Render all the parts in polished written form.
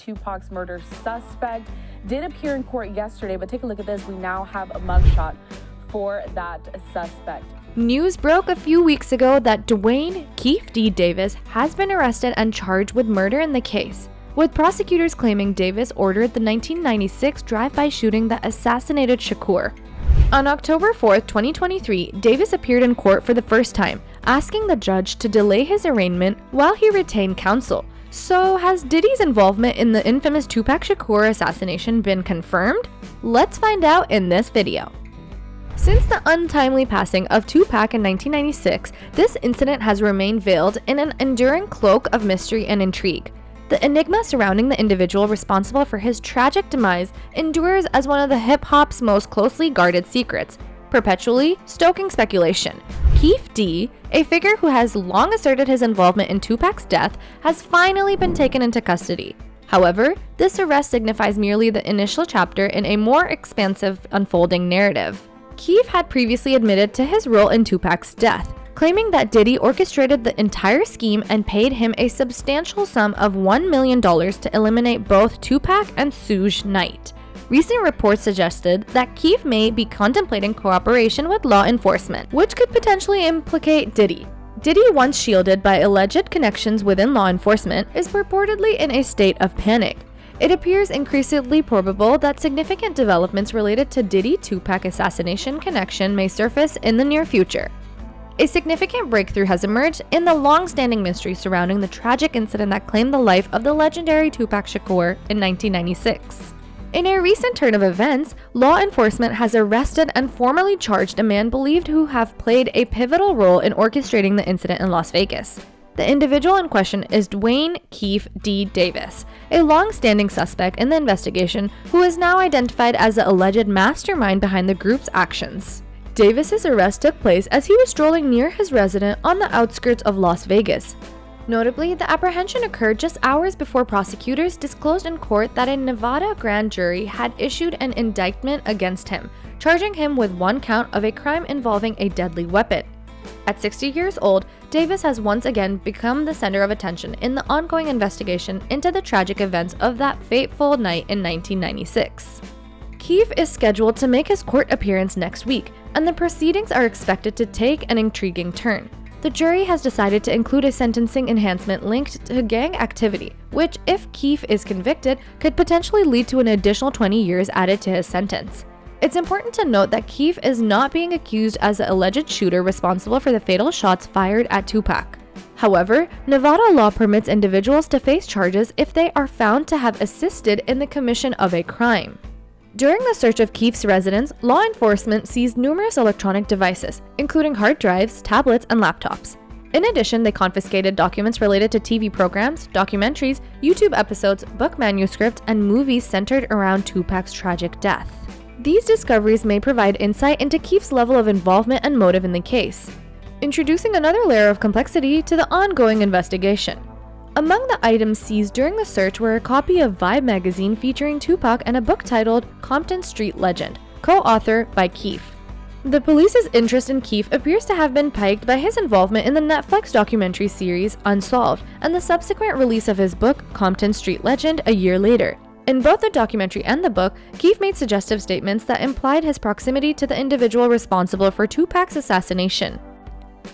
Tupac's murder suspect, did appear in court yesterday, but take a look at this. We now have a mugshot for that suspect. News broke a few weeks ago that Dwayne Keefe D. Davis has been arrested and charged with murder in the case, with prosecutors claiming Davis ordered the 1996 drive-by shooting that assassinated Shakur. On October 4, 2023, Davis appeared in court for the first time, asking the judge to delay his arraignment while he retained counsel. So, has Diddy's involvement in the infamous Tupac Shakur assassination been confirmed? Let's find out in this video. Since the untimely passing of Tupac in 1996, this incident has remained veiled in an enduring cloak of mystery and intrigue. The enigma surrounding the individual responsible for his tragic demise endures as one of the hip-hop's most closely guarded secrets, perpetually stoking speculation. Keefe D., a figure who has long asserted his involvement in Tupac's death, has finally been taken into custody. However, this arrest signifies merely the initial chapter in a more expansive unfolding narrative. Keefe had previously admitted to his role in Tupac's death, claiming that Diddy orchestrated the entire scheme and paid him a substantial sum of $1 million to eliminate both Tupac and Suge Knight. Recent reports suggested that Keefe may be contemplating cooperation with law enforcement, which could potentially implicate Diddy. Diddy, once shielded by alleged connections within law enforcement, is purportedly in a state of panic. It appears increasingly probable that significant developments related to Diddy-Tupac assassination connection may surface in the near future. A significant breakthrough has emerged in the long-standing mystery surrounding the tragic incident that claimed the life of the legendary Tupac Shakur in 1996. In a recent turn of events, law enforcement has arrested and formally charged a man believed to have played a pivotal role in orchestrating the incident in Las Vegas. The individual in question is Dwayne Keefe D. Davis, a long-standing suspect in the investigation who is now identified as the alleged mastermind behind the group's actions. Davis's arrest took place as he was strolling near his residence on the outskirts of Las Vegas. Notably, the apprehension occurred just hours before prosecutors disclosed in court that a Nevada grand jury had issued an indictment against him, charging him with one count of a crime involving a deadly weapon. At 60 years old, Davis has once again become the center of attention in the ongoing investigation into the tragic events of that fateful night in 1996. Keefe is scheduled to make his court appearance next week, and the proceedings are expected to take an intriguing turn. The jury has decided to include a sentencing enhancement linked to gang activity, which, if Keefe is convicted, could potentially lead to an additional 20 years added to his sentence. It's important to note that Keefe is not being accused as the alleged shooter responsible for the fatal shots fired at Tupac. However, Nevada law permits individuals to face charges if they are found to have assisted in the commission of a crime. During the search of Keefe's residence, law enforcement seized numerous electronic devices, including hard drives, tablets, and laptops. In addition, they confiscated documents related to TV programs, documentaries, YouTube episodes, book manuscripts, and movies centered around Tupac's tragic death. These discoveries may provide insight into Keefe's level of involvement and motive in the case, introducing another layer of complexity to the ongoing investigation. Among the items seized during the search were a copy of Vibe magazine featuring Tupac and a book titled Compton Street Legend, co-authored by Keefe. The police's interest in Keefe appears to have been piqued by his involvement in the Netflix documentary series Unsolved and the subsequent release of his book Compton Street Legend a year later. In both the documentary and the book, Keefe made suggestive statements that implied his proximity to the individual responsible for Tupac's assassination.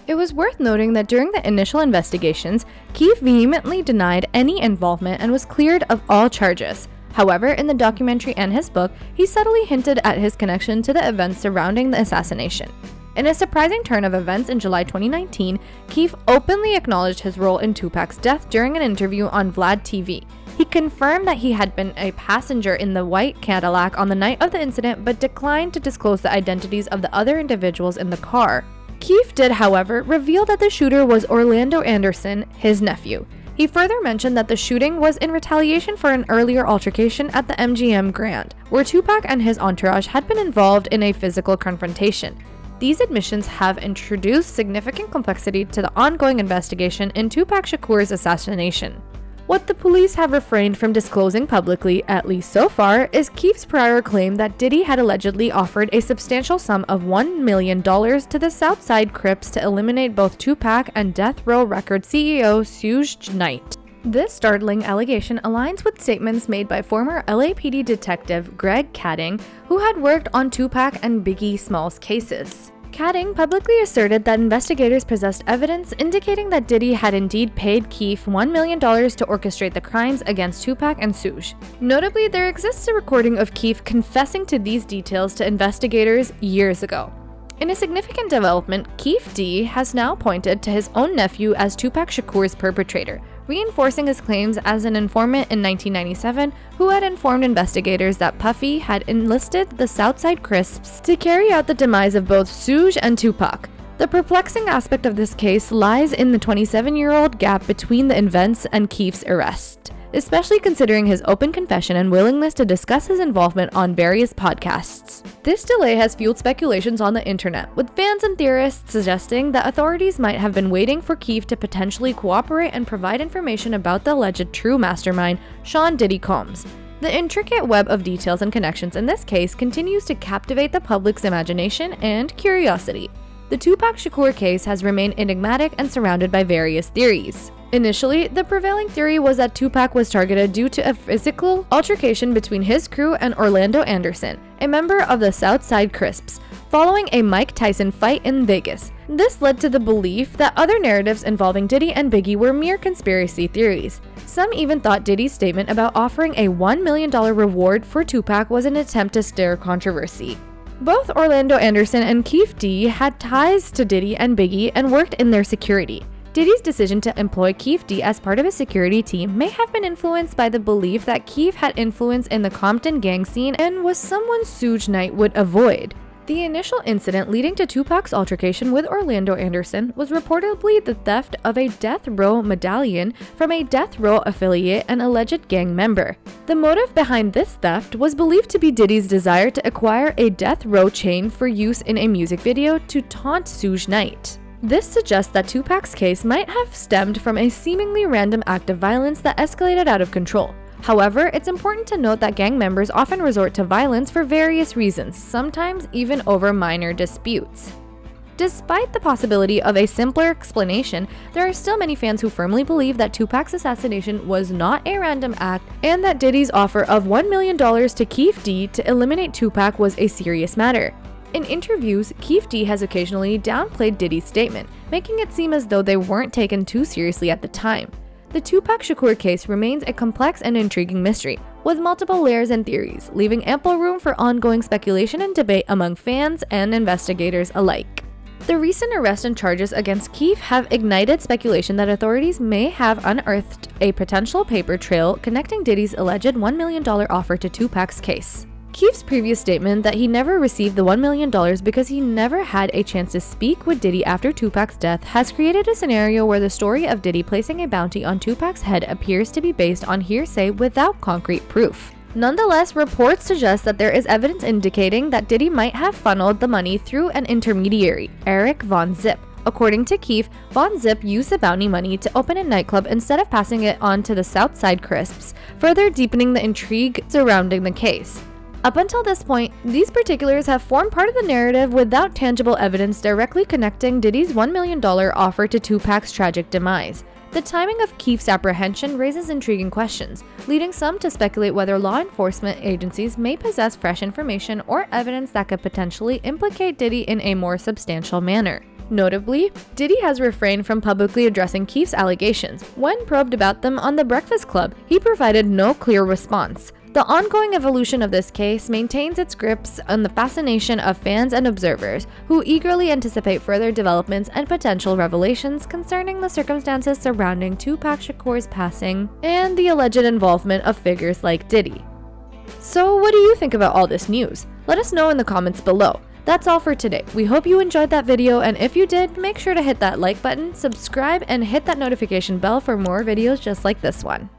It was worth noting that during the initial investigations, Keefe vehemently denied any involvement and was cleared of all charges. However, in the documentary and his book, he subtly hinted at his connection to the events surrounding the assassination. In a surprising turn of events in July 2019, Keefe openly acknowledged his role in Tupac's death during an interview on Vlad TV. He confirmed that he had been a passenger in the white Cadillac on the night of the incident but declined to disclose the identities of the other individuals in the car. Keefe did, however, reveal that the shooter was Orlando Anderson, his nephew. He further mentioned that the shooting was in retaliation for an earlier altercation at the MGM Grand, where Tupac and his entourage had been involved in a physical confrontation. These admissions have introduced significant complexity to the ongoing investigation in Tupac Shakur's assassination. What the police have refrained from disclosing publicly, at least so far, is Keefe's prior claim that Diddy had allegedly offered a substantial sum of $1 million to the Southside Crips to eliminate both Tupac and Death Row Records CEO Suge Knight. This startling allegation aligns with statements made by former LAPD detective Greg Kading, who had worked on Tupac and Biggie Smalls cases. Kading publicly asserted that investigators possessed evidence indicating that Diddy had indeed paid Keef $1 million to orchestrate the crimes against Tupac and Suge. Notably, there exists a recording of Keef confessing to these details to investigators years ago. In a significant development, Keef D has now pointed to his own nephew as Tupac Shakur's perpetrator, reinforcing his claims as an informant in 1997 who had informed investigators that Puffy had enlisted the Southside Crisps to carry out the demise of both Suge and Tupac. The perplexing aspect of this case lies in the 27-year-old gap between the events and Keef's arrest, especially considering his open confession and willingness to discuss his involvement on various podcasts. This delay has fueled speculations on the internet, with fans and theorists suggesting that authorities might have been waiting for Keef to potentially cooperate and provide information about the alleged true mastermind, Sean Diddy Combs. The intricate web of details and connections in this case continues to captivate the public's imagination and curiosity. The Tupac Shakur case has remained enigmatic and surrounded by various theories. Initially, the prevailing theory was that Tupac was targeted due to a physical altercation between his crew and Orlando Anderson, a member of the Southside Crisps, following a Mike Tyson fight in Vegas. This led to the belief that other narratives involving Diddy and Biggie were mere conspiracy theories. Some even thought Diddy's statement about offering a $1 million reward for Tupac was an attempt to stir controversy. Both Orlando Anderson and Keef D had ties to Diddy and Biggie and worked in their security. Diddy's decision to employ Keef D as part of his security team may have been influenced by the belief that Keef had influence in the Compton gang scene and was someone Suge Knight would avoid. The initial incident leading to Tupac's altercation with Orlando Anderson was reportedly the theft of a Death Row medallion from a Death Row affiliate and alleged gang member. The motive behind this theft was believed to be Diddy's desire to acquire a Death Row chain for use in a music video to taunt Suge Knight. This suggests that Tupac's case might have stemmed from a seemingly random act of violence that escalated out of control. However, it's important to note that gang members often resort to violence for various reasons, sometimes even over minor disputes. Despite the possibility of a simpler explanation, there are still many fans who firmly believe that Tupac's assassination was not a random act and that Diddy's offer of $1 million to Keef D to eliminate Tupac was a serious matter. In interviews, Keef D has occasionally downplayed Diddy's statement, making it seem as though they weren't taken too seriously at the time. The Tupac Shakur case remains a complex and intriguing mystery, with multiple layers and theories, leaving ample room for ongoing speculation and debate among fans and investigators alike. The recent arrest and charges against Keef have ignited speculation that authorities may have unearthed a potential paper trail connecting Diddy's alleged $1 million offer to Tupac's case. Keef's previous statement that he never received the $1 million because he never had a chance to speak with Diddy after Tupac's death has created a scenario where the story of Diddy placing a bounty on Tupac's head appears to be based on hearsay without concrete proof. Nonetheless, reports suggest that there is evidence indicating that Diddy might have funneled the money through an intermediary, Eric Von Zip. According to Keef, Von Zip used the bounty money to open a nightclub instead of passing it on to the Southside Crisps, further deepening the intrigue surrounding the case. Up until this point, these particulars have formed part of the narrative without tangible evidence directly connecting Diddy's $1 million offer to Tupac's tragic demise. The timing of Keef's apprehension raises intriguing questions, leading some to speculate whether law enforcement agencies may possess fresh information or evidence that could potentially implicate Diddy in a more substantial manner. Notably, Diddy has refrained from publicly addressing Keef's allegations. When probed about them on The Breakfast Club, he provided no clear response. The ongoing evolution of this case maintains its grips on the fascination of fans and observers, who eagerly anticipate further developments and potential revelations concerning the circumstances surrounding Tupac Shakur's passing and the alleged involvement of figures like Diddy. So what do you think about all this news? Let us know in the comments below. That's all for today. We hope you enjoyed that video, and if you did, make sure to hit that like button, subscribe, and hit that notification bell for more videos just like this one.